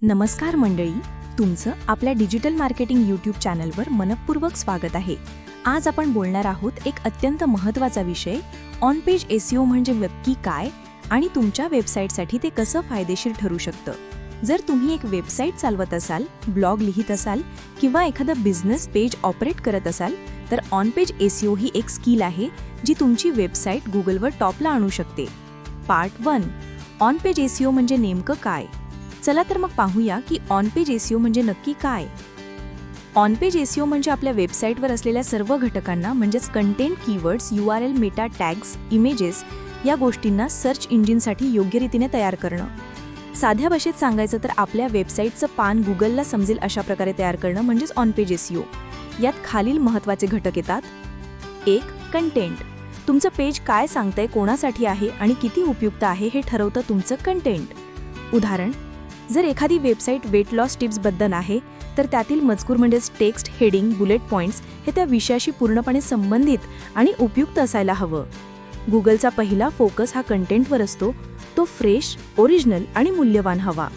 नमस्कार मंडळी, तुमचं आपल्या डिजिटल मार्केटिंग यूट्यूब चॅनलवर मनपूर्वक स्वागत आहे. आज आपण बोलणार आहोत एक अत्यंत महत्त्वाचा विषय, ऑन पेज एसईओ म्हणजे नक्की काय आणि तुमच्या वेबसाईटसाठी ते कसं फायदेशीर ठरू शकतं. जर तुम्ही एक वेबसाईट चालवत असाल, ब्लॉग लिहित असाल किंवा एखादं बिझनेस पेज ऑपरेट करत असाल, तर ऑन पेज एसईओ ही एक स्किल आहे जी तुमची वेबसाईट गुगलवर टॉपला आणू शकते. पार्ट 1, ऑन पेज एसईओ म्हणजे नेमकं काय. चला तर मग पाहूया की ऑन पेज एसईओ म्हणजे नक्की काय. ऑन पेज एसईओ म्हणजे आपल्या वेबसाईटवर असलेल्या सर्व घटकांना म्हणजेच content, keywords, URL, Meta tags, images या गोष्टींना सर्च इंजिनसाठी योग्य रीतीने तयार करणं. साध्या भाषेत सांगायचं तर आपल्या वेबसाईटचं पान गुगलला समजेल अशा प्रकारे तयार करणं म्हणजेच ऑन पेज एसईओ. यात खालील महत्त्वाचे घटक येतात. 1. कंटेंट. तुमचं पेज काय सांगतंय, कोणासाठी आहे आणि किती उपयुक्त आहे हे ठरवतं तुमचं कंटेंट. उदाहरण, जर एखादी वेबसाईट वेट लॉस टिप्सबद्दल आहे तर त्यातील मजकूर म्हणजेच टेक्स्ट, हेडिंग, बुलेट पॉइंट्स हे त्या विषयाशी पूर्णपणे संबंधित आणि उपयुक्त असायला हवं. गुगलचा पहिला फोकस हा कंटेंटवर असतो. तो फ्रेश, ओरिजिनल आणि मूल्यवान हवा.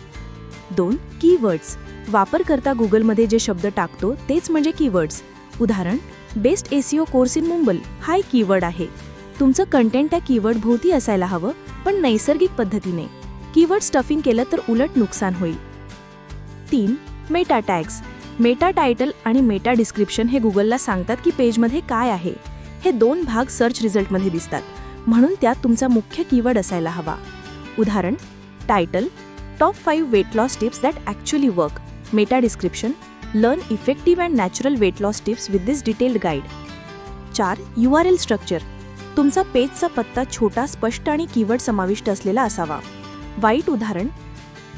2. कीवर्ड्स. वापरकर्ता गुगलमध्ये जे शब्द टाकतो तेच म्हणजे कीवर्ड्स. उदाहरण, best SEO course in Mumbai हा एक कीवर्ड आहे. तुमचं कंटेंट त्या कीवर्ड भोवती असायला हवं, पण नैसर्गिक पद्धतीने. कीवर्ड स्टफिंग केलं तर उलट नुकसान होईल. 3. Meta tags. मेटा टायटल आणि मेटा डिस्क्रिप्शन हे गुगलला सांगतात की पेजमध्ये काय आहे. हे 2 भाग सर्च रिझल्टमध्ये दिसतात, म्हणून त्यात तुमचा मुख्य कीवर्ड असायला हवा. उदाहरण, title, top 5 weight loss tips that actually work. Meta description, learn effective and natural weight loss tips with this detailed guide. 4. URL structure. तुमचा पेजचा पत्ता छोटा, स्पष्ट आणि कीवर्ड समाविष्ट असलेला असावा. वाईट उदाहरण,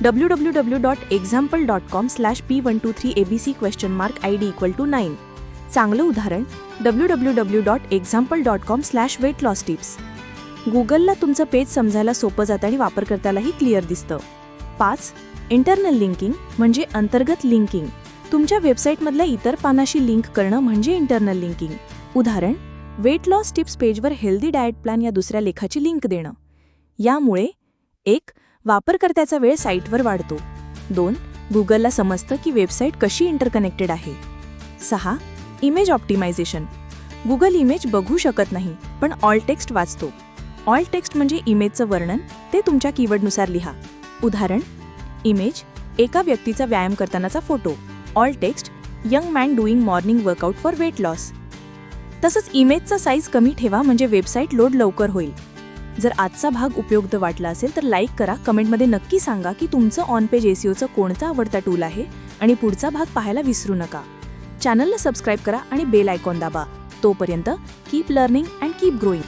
www.example.com/p123abc?id=9. चांगलं उदाहरण, www.example.com/weightlosstips. गुगलला तुमचं पेज समजायला सोपं जातं आणि वापरकर्त्यालाही क्लिअर दिसतं. 5. इंटरनल लिंकिंग म्हणजे अंतर्गत लिंकिंग. तुमच्या वेबसाईटमधल्या इतर पानाशी लिंक करणं म्हणजे इंटरनल लिंकिंग. उदाहरण, वेट लॉस टिप्स पेजवर हेल्दी डाएट प्लॅन या दुसऱ्या लेखाची लिंक देणं. यामुळे 1. वापरकर्त्याचा वेळ साईटवर वाढतो. 2. गुगलला समजतं की वेबसाईट कशी इंटरकनेक्टेड आहे. 6. Image optimisation. गुगल इमेज बघू शकत नाही, पण ऑल टेक्स्ट वाचतो. ऑल टेक्स्ट म्हणजे इमेजचं वर्णन, ते तुमच्या कीवर्डनुसार लिहा. उदाहरण, इमेज, एका व्यक्तीचा व्यायाम करतानाचा फोटो. Alt text, young man doing morning workout for weight loss. तसंच इमेजचा साईज कमी ठेवा म्हणजे वेबसाईट लोड लवकर होईल. जर आजचा भाग उपयुक्त वाटला असेल तर लाईक करा, कमेंटमध्ये नक्की सांगा की तुमचं ऑन पेज एसईओचं कोणता आवडता टूल आहे आणि पुढचा भाग पाहायला विसरू नका. चॅनलला सबस्क्राईब करा आणि बेल आयकॉन दाबा. तोपर्यंत keep learning and keep growing.